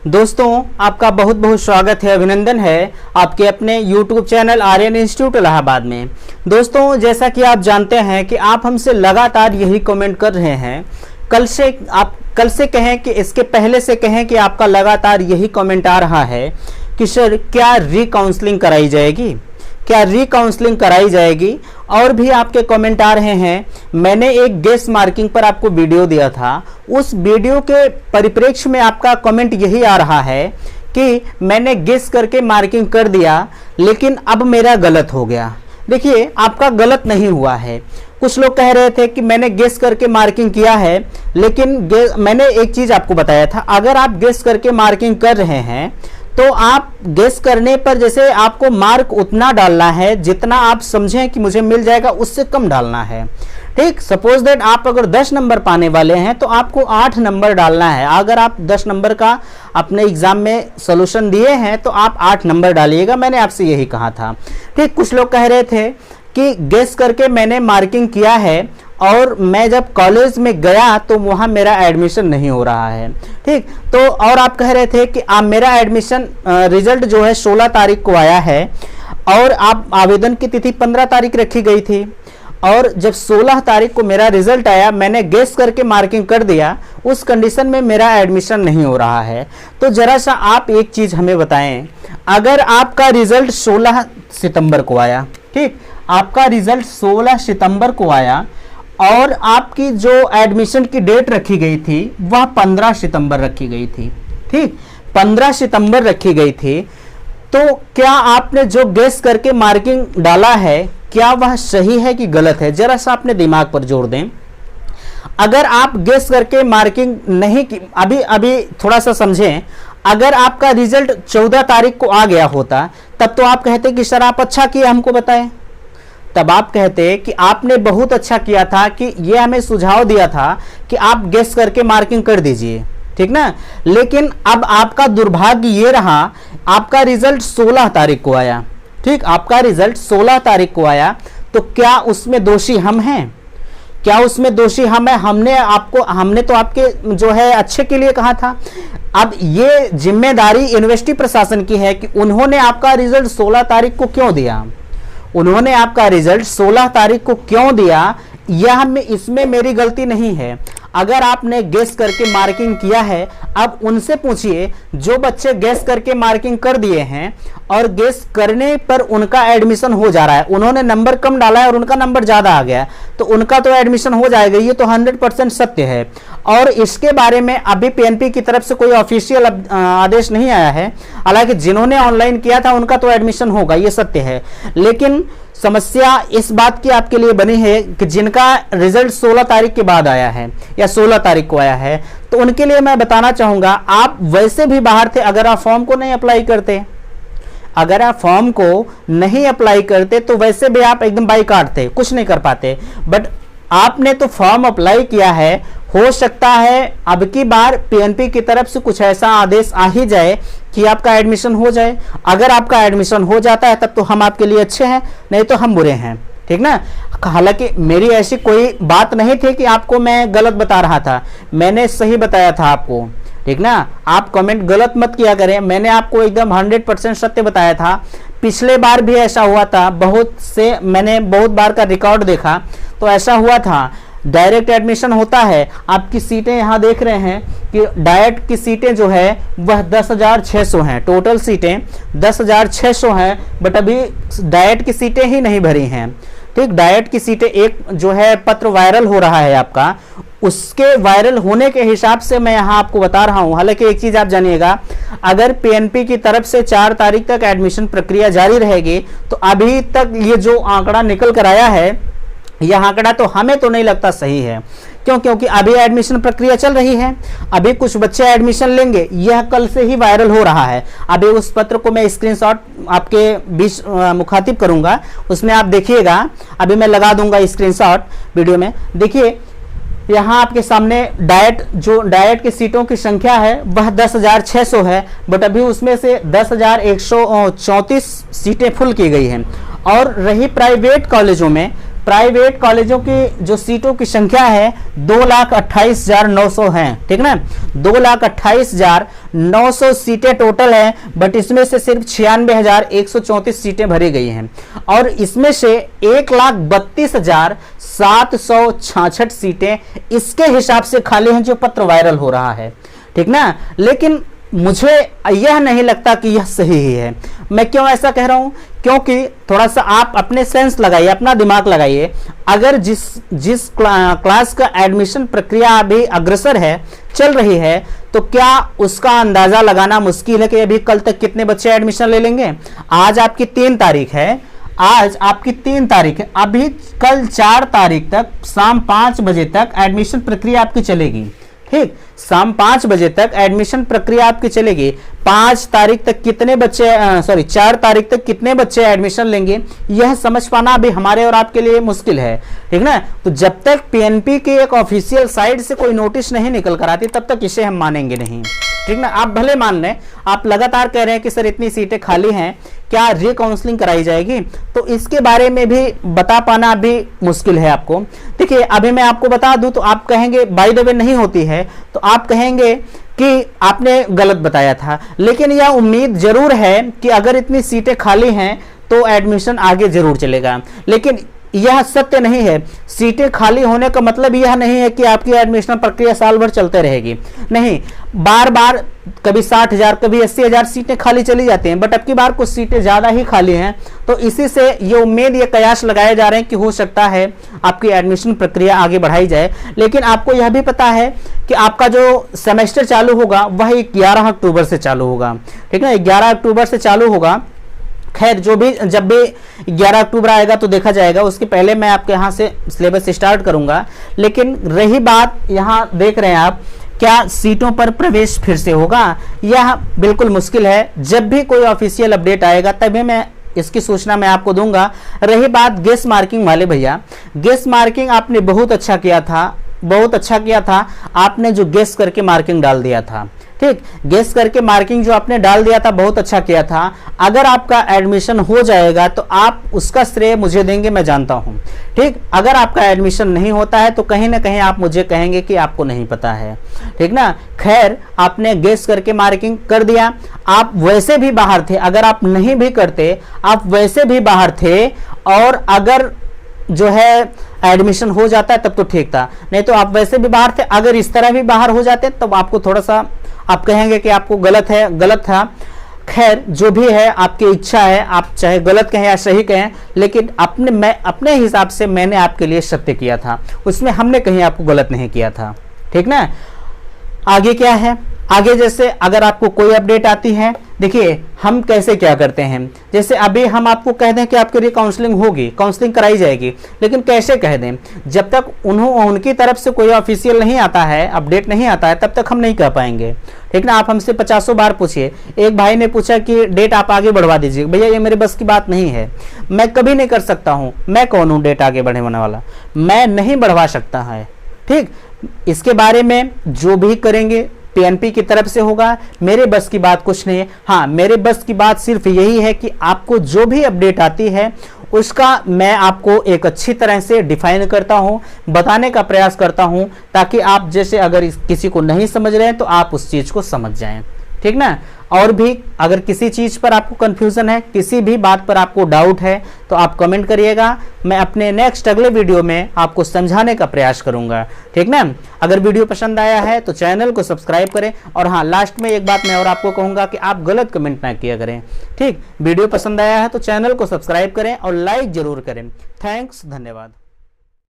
दोस्तों, आपका बहुत बहुत स्वागत है, अभिनंदन है आपके अपने YouTube channel Aryan institute Allahabad में। दोस्तों, जैसा कि आप जानते हैं कि आप हमसे लगातार यही कमेंट कर रहे हैं। कल से कहें कि इसके पहले से कहें कि आपका लगातार यही कमेंट आ रहा है कि सर क्या री-काउंसलिंग कराई जाएगी, क्या री-काउंसलिंग कराई जाएगी। और भी आपके कमेंट आ रहे हैं। मैंने एक गेस मार्किंग पर आपको वीडियो दिया था, उस वीडियो के परिप्रेक्ष्य में आपका कमेंट यही आ रहा है कि मैंने गेस करके मार्किंग कर दिया लेकिन अब मेरा गलत हो गया। देखिए, आपका गलत नहीं हुआ है। कुछ लोग कह रहे थे कि मैंने गेस करके मार्किंग किया है, लेकिन मैंने एक चीज आपको बताया था, अगर आप गेस करके मार्किंग कर रहे हैं तो आप गेस करने पर जैसे आपको मार्क उतना डालना है जितना आप समझें कि मुझे मिल जाएगा, उससे कम डालना है। ठीक, सपोज दैट आप अगर 10 नंबर पाने वाले हैं तो आपको 8 नंबर डालना है। अगर आप 10 नंबर का अपने एग्जाम में सोल्यूशन दिए हैं तो आप 8 नंबर डालिएगा, मैंने आपसे यही कहा था। ठीक, कुछ लोग कह रहे थे कि गेस करके मैंने मार्किंग किया है और मैं जब कॉलेज में गया तो वहाँ मेरा एडमिशन नहीं हो रहा है। ठीक, तो और आप कह रहे थे कि मेरा एडमिशन रिजल्ट जो है 16 तारीख को आया है और आप आवेदन की तिथि 15 तारीख रखी गई थी, और जब 16 तारीख को मेरा रिजल्ट आया, मैंने गेस करके मार्किंग कर दिया, उस कंडीशन में मेरा एडमिशन नहीं हो रहा है। तो जरा सा आप एक चीज़ हमें बताएं, अगर आपका रिजल्ट 16 सितंबर को आया, ठीक, आपका रिजल्ट 16 सितंबर को आया और आपकी जो एडमिशन की डेट रखी गई थी वह 15 सितंबर रखी गई थी। ठीक, 15 सितंबर रखी गई थी, तो क्या आपने जो गेस करके मार्किंग डाला है क्या वह सही है कि गलत है? जरा सा अपने दिमाग पर जोर दें। अगर आप गेस करके मार्किंग नहीं की, अभी थोड़ा सा समझें, अगर आपका रिजल्ट 14 तारीख को आ गया होता तब तो आप कहते कि सर आप अच्छा किया हमको बताएं, तब आप कहते कि आपने बहुत अच्छा किया था कि ये हमें सुझाव दिया था कि आप गेस करके मार्किंग कर दीजिए, ठीक ना। लेकिन अब आपका दुर्भाग्य ये रहा, आपका रिजल्ट 16 तारीख को आया। ठीक, आपका रिजल्ट 16 तारीख को आया, तो क्या उसमें दोषी हम हैं? क्या उसमें दोषी हम हैं? हमने तो आपके जो है अच्छे के लिए कहा था। अब ये जिम्मेदारी यूनिवर्सिटी प्रशासन की है कि उन्होंने आपका रिजल्ट 16 तारीख को क्यों दिया, उन्होंने आपका रिजल्ट 16 तारीख को क्यों दिया, इसमें मेरी गलती नहीं है। अगर आपने गेस करके मार्किंग किया है, अब उनसे पूछिए जो बच्चे गेस करके मार्किंग कर दिए हैं और गेस करने पर उनका एडमिशन हो जा रहा है, उन्होंने नंबर कम डाला है और उनका नंबर ज्यादा आ गया, तो उनका तो एडमिशन हो जाएगा, ये तो 100% सत्य है। और इसके बारे में अभी पीएनपी की तरफ से कोई ऑफिशियल आदेश नहीं आया है। हालांकि जिन्होंने ऑनलाइन किया था उनका तो एडमिशन होगा, ये सत्य है। लेकिन समस्या इस बात की आपके लिए बनी है कि जिनका रिजल्ट 16 तारीख के बाद आया है या 16 तारीख को आया है, तो उनके लिए मैं बताना चाहूंगा, आप वैसे भी बाहर थे। अगर आप फॉर्म को नहीं अप्लाई करते, अगर आप फॉर्म को नहीं अप्लाई करते तो वैसे भी आप एकदम बाइकाट थे, कुछ नहीं कर पाते। बट आपने तो फॉर्म अप्लाई किया है, हो सकता है अब की बार पीएनपी की तरफ से कुछ ऐसा आदेश आ ही जाए कि आपका एडमिशन हो जाए। अगर आपका एडमिशन हो जाता है तब तो हम आपके लिए अच्छे हैं, नहीं तो हम बुरे हैं, ठीक ना। हालांकि मेरी ऐसी कोई बात नहीं थी कि आपको मैं गलत बता रहा था, मैंने सही बताया था आपको, ठीक ना। आप कमेंट गलत मत किया करें, मैंने आपको एकदम 100% सत्य बताया था। पिछले बार भी ऐसा हुआ था, मैंने बहुत बार का रिकॉर्ड देखा तो ऐसा हुआ था। डायरेक्ट एडमिशन होता है, आपकी सीटें यहाँ देख रहे हैं कि डायरेक्ट की सीटें जो है वह 10,600 हैं, टोटल सीटें 10,600 हैं, बट अभी डायरेक्ट की सीटें ही नहीं भरी हैं। ठीक, डायरेक्ट की सीटें, एक जो है पत्र वायरल हो रहा है आपका, उसके वायरल होने के हिसाब से मैं यहाँ आपको बता रहा हूँ। हालांकि एक चीज आप जानिएगा, अगर पीएनपी की तरफ से 4 तारीख तक एडमिशन प्रक्रिया जारी रहेगी तो अभी तक ये जो आंकड़ा निकल कर आया है, यह आंकड़ा तो हमें तो नहीं लगता सही है। क्योंकि अभी एडमिशन प्रक्रिया चल रही है, अभी कुछ बच्चे एडमिशन लेंगे, यह कल से ही वायरल हो रहा है। अभी उस पत्र को मैं स्क्रीनशॉट आपके बीच मुखातिब करूंगा, उसमें आप देखिएगा, अभी मैं लगा दूंगा स्क्रीनशॉट वीडियो में। देखिए यहाँ आपके सामने डायट की सीटों की संख्या है वह 10,600 है, बट अभी उसमें से 10,134 सीटें फुल की गई हैं। और रही प्राइवेट कॉलेजों में प्राइवेट कॉलेजों की जो सीटों की संख्या है 2,28,900 है, ठीक ना, 2,28,900 सीटें टोटल है, बट इसमें से सिर्फ 96,134 सीटें भरी गई हैं और इसमें से 1,32,766 सीटें इसके हिसाब से खाली हैं जो पत्र वायरल हो रहा है, ठीक ना। लेकिन मुझे यह नहीं लगता कि यह सही ही है। मैं क्यों ऐसा कह रहा हूं? क्योंकि थोड़ा सा आप अपने सेंस लगाइए, अपना दिमाग लगाइए। अगर जिस क्लास का एडमिशन प्रक्रिया अभी अग्रसर है, चल रही है, तो क्या उसका अंदाजा लगाना मुश्किल है कि अभी कल तक कितने बच्चे एडमिशन ले लेंगे? आज आपकी 3 तारीख है, आज आपकी 3 तारीख है, अभी कल 4 तारीख तक शाम 5 बजे तक एडमिशन प्रक्रिया आपकी चलेगी, ठीक, शाम 5 बजे तक एडमिशन प्रक्रिया आपकी चलेगी। 5 तारीख तक कितने बच्चे 4 तारीख तक कितने बच्चे एडमिशन लेंगे, यह समझ पाना अभी हमारे और आपके लिए मुश्किल है, ठीक ना। तो जब तक पीएनपी की एक ऑफिशियल साइट से कोई नोटिस नहीं निकल कर आती, तब तक इसे हम मानेंगे नहीं, ठीक ना। आप भले मान लें, आप लगातार कह रहे हैं कि सर इतनी सीटें खाली हैं, क्या रिकाउंसलिंग कराई जाएगी, तो इसके बारे में भी बता पाना अभी मुश्किल है आपको। देखिए, अभी मैं आपको बता दूं तो आप कहेंगे बाय द वे नहीं होती है, तो आप कहेंगे कि आपने गलत बताया था। लेकिन यह उम्मीद जरूर है कि अगर इतनी सीटें खाली हैं तो एडमिशन आगे जरूर चलेगा। लेकिन यह सत्य नहीं है। सीटें खाली होने का मतलब यह नहीं है कि आपकी एडमिशन प्रक्रिया साल भर चलते रहेगी, नहीं। बार बार कभी 60,000 कभी 80,000 सीटें खाली चली जाती हैं, बट अब की बार कुछ सीटें ज़्यादा ही खाली हैं, तो इसी से ये उम्मीद, ये कयास लगाए जा रहे हैं कि हो सकता है आपकी एडमिशन प्रक्रिया आगे बढ़ाई जाए। लेकिन आपको यह भी पता है कि आपका जो सेमेस्टर चालू होगा वह 11 अक्टूबर से चालू होगा, ठीक है, 11 अक्टूबर से चालू होगा। खैर, जब भी 11 अक्टूबर आएगा तो देखा जाएगा, उसके पहले मैं आपके यहाँ से सिलेबस स्टार्ट करूंगा। लेकिन रही बात, यहाँ देख रहे हैं आप, क्या सीटों पर प्रवेश फिर से होगा? यह बिल्कुल मुश्किल है। जब भी कोई ऑफिशियल अपडेट आएगा तभी मैं इसकी सूचना मैं आपको दूंगा। रही बात गेस मार्किंग वाले भैया, गेस मार्किंग आपने बहुत अच्छा किया था, बहुत अच्छा किया था। आपने जो गेस करके मार्किंग डाल दिया था, ठीक, गेस करके मार्किंग जो आपने डाल दिया था, बहुत अच्छा किया था। अगर आपका एडमिशन हो जाएगा तो आप उसका श्रेय मुझे देंगे, मैं जानता हूं, ठीक। अगर आपका एडमिशन नहीं होता है तो कहीं ना कहीं आप मुझे कहेंगे कि आपको नहीं पता है, ठीक ना। खैर, आपने गेस करके मार्किंग कर दिया, आप वैसे भी बाहर थे। अगर आप नहीं भी करते, आप वैसे भी बाहर थे, और अगर जो है एडमिशन हो जाता है तब तो ठीक था, नहीं तो आप वैसे भी बाहर थे। अगर इस तरह भी बाहर हो जाते तब तो आपको थोड़ा सा, आप कहेंगे कि आपको गलत था। खैर, जो भी है आपकी इच्छा है, आप चाहे गलत कहें या सही कहें, लेकिन मैं अपने हिसाब से मैंने आपके लिए सत्य किया था, उसमें हमने कहीं आपको गलत नहीं किया था, ठीक ना। आगे क्या है? आगे जैसे अगर आपको कोई अपडेट आती है, देखिए हम कैसे क्या करते हैं, जैसे अभी हम आपको कह दें कि आपके लिए काउंसलिंग होगी, काउंसलिंग कराई जाएगी, लेकिन कैसे कह दें? जब तक उनकी तरफ से कोई ऑफिशियल नहीं आता है, अपडेट नहीं आता है, तब तक हम नहीं कह पाएंगे, ठीक ना। आप हमसे 50 बार पूछिए। एक भाई ने पूछा कि डेट आप आगे बढ़वा दीजिए। भैया, ये मेरे बस की बात नहीं है, मैं कभी नहीं कर सकता हूँ। मैं कौन हूँ डेट आगे बढ़ाने वाला? मैं नहीं बढ़वा सकता है, ठीक। इसके बारे में जो भी करेंगे पीएनपी की तरफ से होगा, मेरे बस की बात कुछ नहीं है। हाँ, मेरे बस की बात सिर्फ यही है कि आपको जो भी अपडेट आती है उसका मैं आपको एक अच्छी तरह से डिफाइन करता हूं, बताने का प्रयास करता हूं, ताकि आप जैसे अगर किसी को नहीं समझ रहे हैं तो आप उस चीज को समझ जाएं, ठीक ना। और भी अगर किसी चीज पर आपको कंफ्यूजन है, किसी भी बात पर आपको डाउट है, तो आप कमेंट करिएगा। मैं अपने नेक्स्ट अगले वीडियो में आपको समझाने का प्रयास करूंगा, ठीक ना। अगर वीडियो पसंद आया है तो चैनल को सब्सक्राइब करें। और हाँ, लास्ट में एक बात मैं और आपको कहूंगा कि आप गलत कमेंट ना किया करें, ठीक। वीडियो पसंद आया है तो चैनल को सब्सक्राइब करें और लाइक जरूर करें। थैंक्स, धन्यवाद।